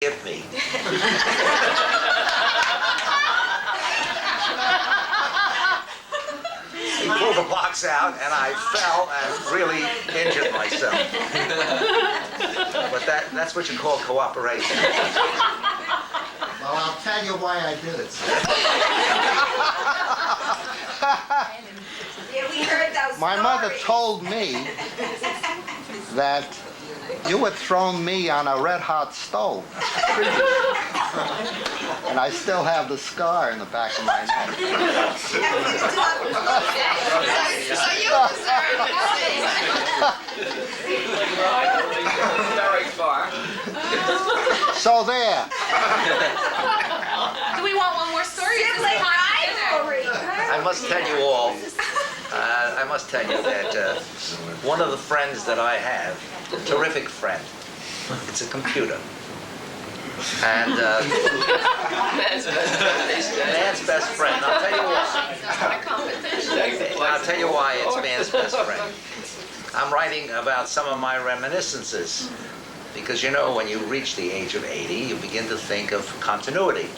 Hit me. He pulled the box out and I fell and really injured myself. But that's what you call cooperation. Well, I'll tell you why I did it, sir. Yeah, we heard those My mother stories. told me that you had thrown me on a red-hot stove. And I still have the scar in the back of my neck. So you Very far. So there. Do we want one more story? Sibling rivalry. I must tell you all, that one of the friends that I have, a terrific friend, it's a computer. And man's best friend. I'll tell you why. I'll tell you why it's man's best friend. I'm writing about some of my reminiscences. Because you know, when you reach the age of 80, you begin to think of continuity.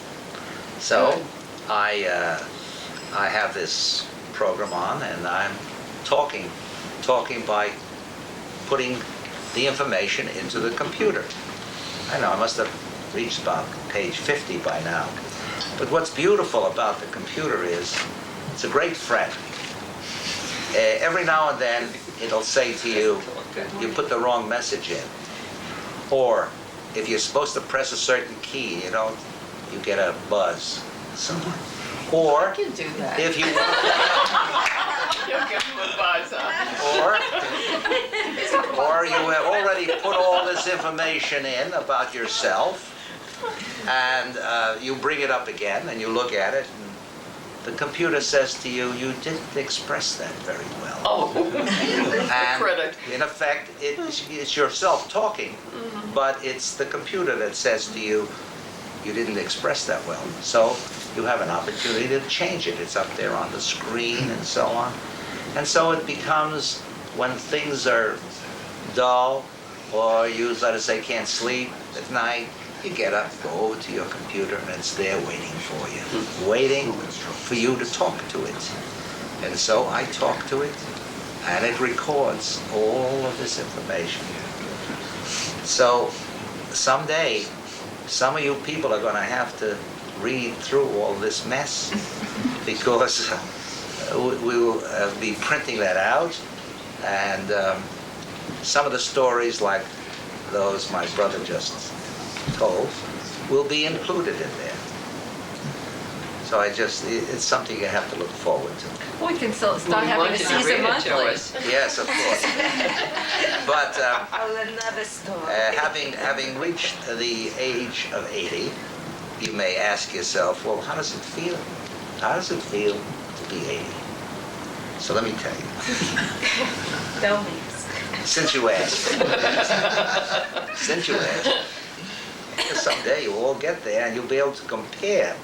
So I have this program on, and I'm talking by putting the information into the computer. I know I must have reached about page 50 by now. But what's beautiful about the computer is it's a great friend. Every now and then it'll say to you, you put the wrong message in. Or if you're supposed to press a certain key, you get a buzz. Or I can do that. if you You'll give him a buzz, huh? or you have already put all this information in about yourself, and you bring it up again and you look at it, and the computer says to you, you didn't express that very well. Oh, And critic. in effect, it's yourself talking, but it's the computer that says to you, you didn't express that well. So you have an opportunity to change it. It's up there on the screen and so on. And so it becomes, when things are dull, or you, let us say, can't sleep at night, you get up, go over to your computer, and it's there waiting for you, waiting for you to talk to it. And so I talk to it, and it records all of this information. So someday, some of you people are going to have to read through all this mess, because we will be printing that out, and some of the stories, like those my brother just told, will be included in there. So it's something you have to look forward to. We can start having a season monthly. Yes, of course. But Another story. having reached the age of 80, you may ask yourself, well, how does it feel? How does it feel to be 80? So let me tell you. Tell me. Since you asked, someday you'll all get there and you'll be able to compare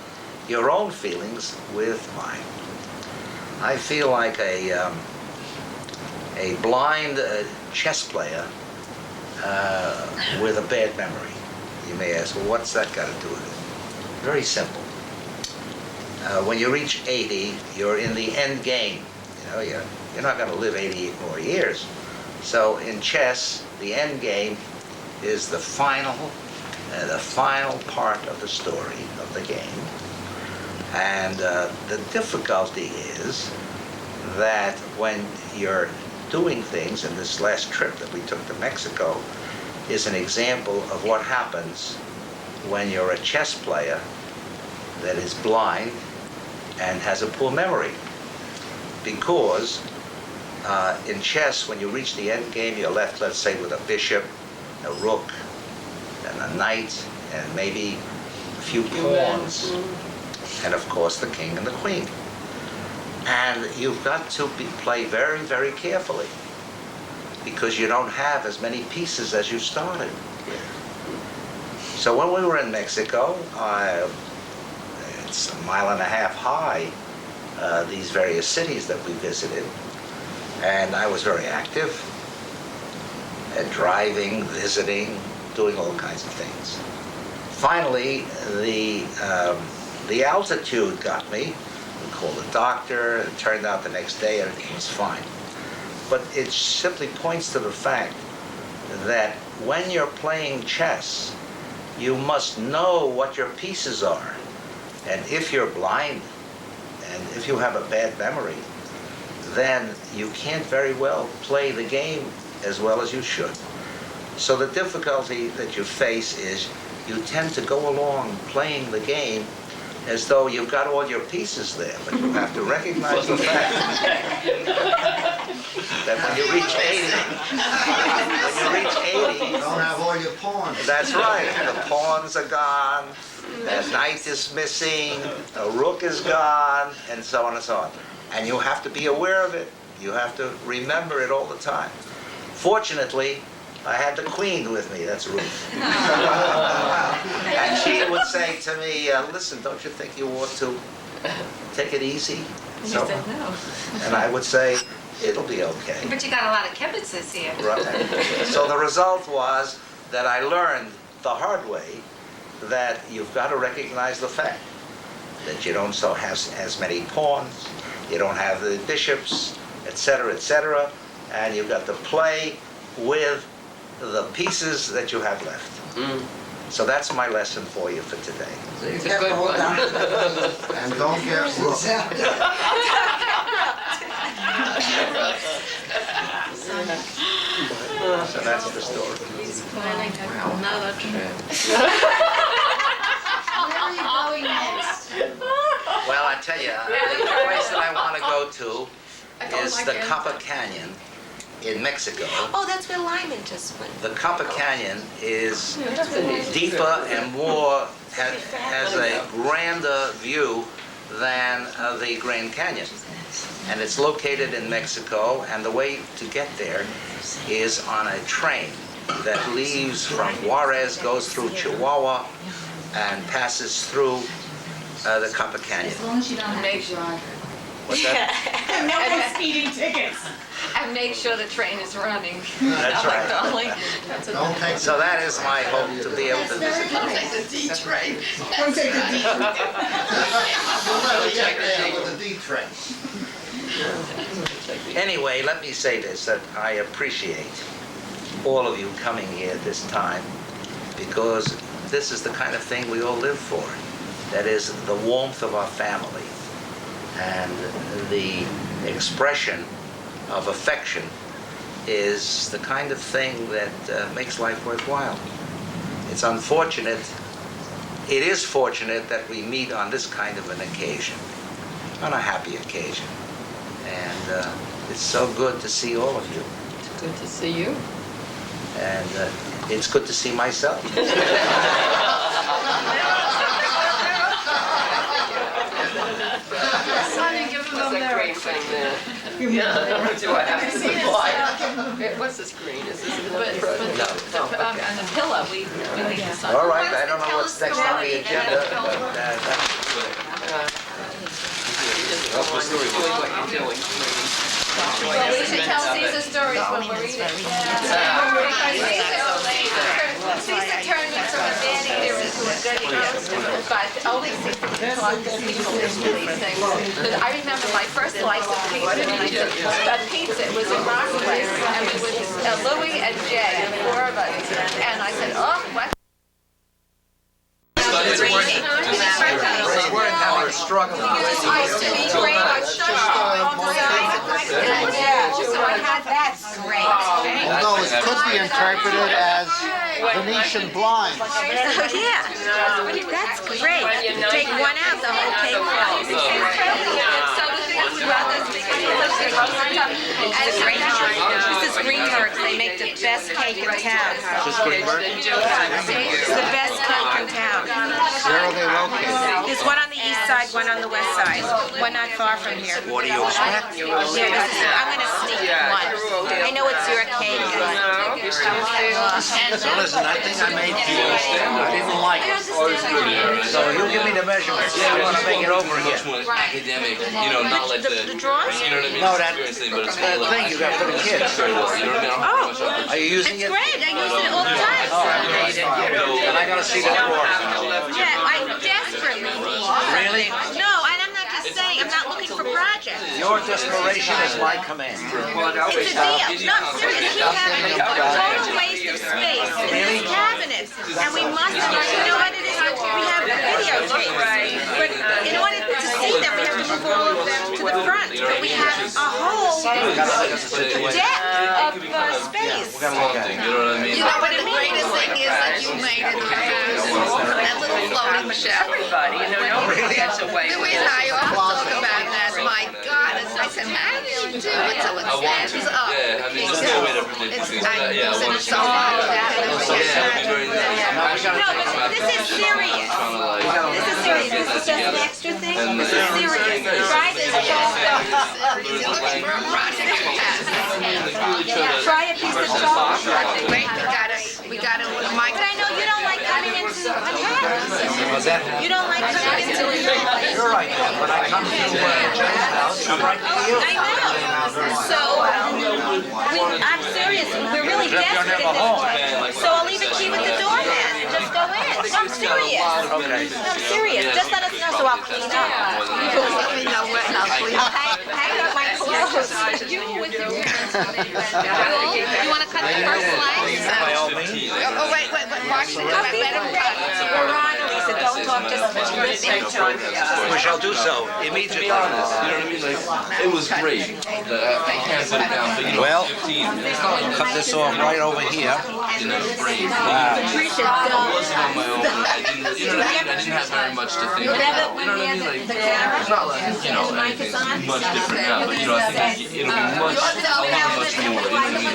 your own feelings with mine. I feel like a blind chess player with a bad memory. You may ask, well, what's that got to do with it? Very simple. When you reach 80, you're in the end game. You're not going to live 88 more years. So in chess, the end game is the final part of the story of the game. And the difficulty is that when you're doing things, and this last trip that we took to Mexico is an example of what happens when you're a chess player that is blind and has a poor memory. Because in chess, when you reach the end game, you're left, let's say, with a bishop, a rook, and a knight, and maybe a few pawns, and of course the king and the queen. And you've got to play very, very carefully, because you don't have as many pieces as you started with. So when we were in Mexico, it's a mile and a half high, these various cities that we visited, and I was very active at driving, visiting, doing all kinds of things. Finally, the altitude got me. We called the doctor. It turned out the next day everything was fine. But it simply points to the fact that when you're playing chess, you must know what your pieces are. And if you're blind, and if you have a bad memory, then you can't very well play the game as well as you should. So the difficulty that you face is you tend to go along playing the game as though you've got all your pieces there, but you have to recognize the fact that when you reach 80, You don't have all your pawns. that's right, the pawns are gone, the knight is missing, a rook is gone, and so on and so on. And you have to be aware of it. You have to remember it all the time. Fortunately, I had the queen with me, that's Ruth. And she would say to me, listen, don't you think you ought to take it easy? And you said no. And I would say, it'll be okay. But you got a lot of kibitzes here. Right. So the result was that I learned the hard way that you've got to recognize the fact that you don't have as many pawns, you don't have the bishops, etc., and you've got to play with the pieces that you have left. So that's my lesson for you for today. It's a good one. And don't get rooked. So that's the story. Planning another trip. Where are you going next? Well, I tell you, the place that I want to go to I don't is like the it. Capa Canyon in Mexico. Oh, that's where Lyman just went. The Capa Canyon is That's a neat deeper and more, has a grander view than the Grand Canyon. And it's located in Mexico, and the way to get there is on a train that leaves from Juarez, goes through Chihuahua, and passes through the Capa Canyon. As long as you don't have Make to drive. What's that? No more speeding tickets. And make sure the train is running. That's right. Darling. That's a Don't take So that is my hope to be able to visit. Don't take the D train. Don't take the D train. You'll never get there with a D train. Anyway, let me say this, that I appreciate all of you coming here at this time, because this is the kind of thing we all live for. That is the warmth of our family and the expression of affection is the kind of thing that makes life worthwhile. It's unfortunate, it is fortunate that we meet on this kind of an occasion, on a happy occasion. And it's so good to see all of you. It's good to see you. And it's good to see myself. What's that green thing there? Yeah, do I have to buy? What's this green? Is this another product? No. On the pillow, we leave the sun. All right, I don't know what's next on the agenda, but that's What's the story? Doing what you're doing. Well, we should tell Caesar stories when we're eating. Caesar turned me from a bad eater into a good eater. But only Caesar can talk to people into these things. Because I remember my first slice of pizza, and I said, that pizza, it was in Rockaway, and we was Louie and Jay, and 4 of us. And I said, oh, what? we're struggling. I used to be trained on sugar all the time. Yeah, so I had that great. Although it could be interpreted as Venetian blind. Yeah, that's great. Take one out, the whole cake falls. So the thing is about this, because he lives there most of the time. This is Greenberg, they make the best cake in town. Just Greenberg? It's the best cake in town. Where are they located? There's one on the east side side, one on the west side, one not far from here. What do you expect? Yeah, I'm gonna sneak one. I know it's your cake. So listen, I think I made you understand. I didn't like it. So you give me the measurements. I want to make it over again. Much more academic, you know, not like The drawers? you know what I mean? No, that Experience thing, but it's that more thing like you got for the kids. very well, you know what I mean? I don't pretty much Are you using It's it? great, I use it all the time. And I gotta see the drawer. Yeah, I desperately need something. Really? No, and I'm not just saying, I'm not looking for projects. Your desperation is my command. It's a deal. No, seriously, we have a total waste of space in this cabinet. And we must, you know what it is? We have videotapes. But in order to see them, we have to move all of them to the front. But we have a whole depth of space. We're gonna look at it. You know what I mean? You know what the greatest thing is that you made in the house? That little floating shelf. Everybody, you know, nobody gets away with Louise it. and I often talk about that. My God, I said, how do you do it so it stands up? Yeah, I mean, there's no way to predict It's, things. I'm Yeah, using it once so much. yeah, it'd be very nice. No, but this is serious. This is serious. This is just an extra thing. This is serious. Try this chalk. You're looking for a project. Try a piece of chalk. Wait, we got it with a mic. But I know you don't like coming into Manhattan. Was that? You don't like coming into New York. You're right. When I come to James house, I'm right to you. I know. So, I'm serious. We're really desperate at this point. So I'll leave a key with the doorman. Just go in. No, I'm serious. Okay. No, I'm serious. Just let us know so I'll clean up. Let me know when I'll clean up. Hang up my clothes. You with your You want to cut the first slice? By all means. Oh, wait, watch it. Let him cut. We're on, Lisa. Don't talk, just listen. We shall do so To immediately. be honest, you know what I mean? Like, it was great. I can't put it down, but you know, Well, 15, it's not like cut this off right over here. you know, brain. Patricia, I don't. wasn't on my own. I didn't, you know what I mean? I didn't have very much to think about. You know what I mean? Like, it's not like, you know, anything much different now, but you know, I think it'll be much, a lot much more. You know what I mean?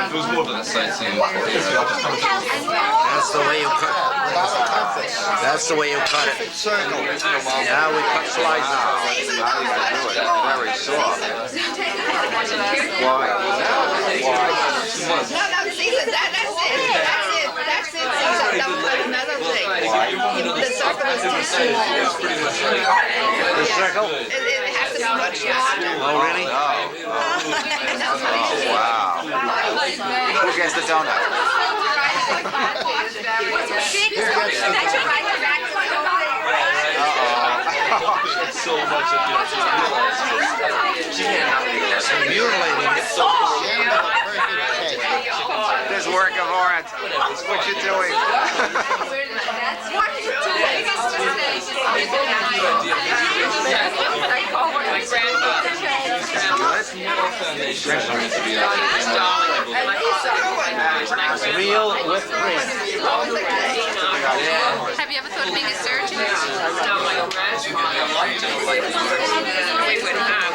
It was more of like a sightseeing. That's the way you cut it. That's the way you cut it. Circle. Now we cut slices. Very soft. No, Caesar, that's it. Caesar, don't put another thing. The circle is too small. The circle? It has to be much larger. Oh, really? Wow. Who gets the donut? So much of it. She can't help me. Mutilating it. This work of art. What you doing? My grandfather. Real whipped cream. Have you ever thought of being a surgeon? We would have.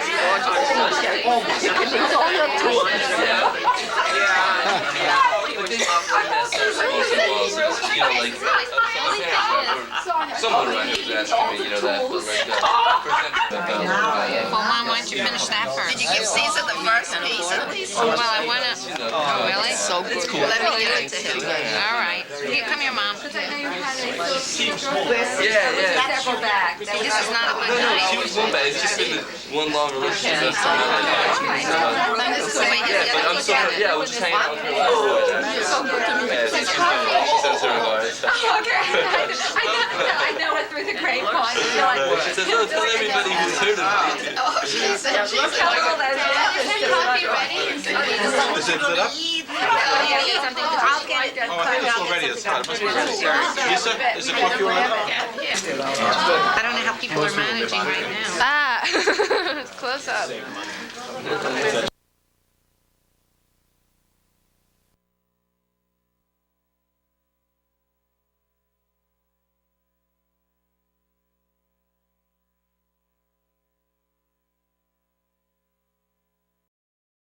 Someone was asking me, you know, that, but Well, Mom, why don't you finish that first? Did you give Caesar the first piece at least? Well, I want to... Oh, really? So good. Let me give it to him. All right. Here, come here, Mom. yeah. Several bags. This is not a good night. She was one bad. It's just been one long relationship. That's all. Yeah, but I'm so yeah, we're just hanging out with her last night. You're so good to me. Yeah, she sends her regards. Okay. I know it through the grapevine. You're like, She says, oh, tell everybody who's heard of me. Oh, she's tell all those Coffee ready? Is it lit up? I'll get it. Oh, I think it's already. It's not. It must be ready. Lisa, is the coffee already up? I don't know how people are managing right now. Ah, close up.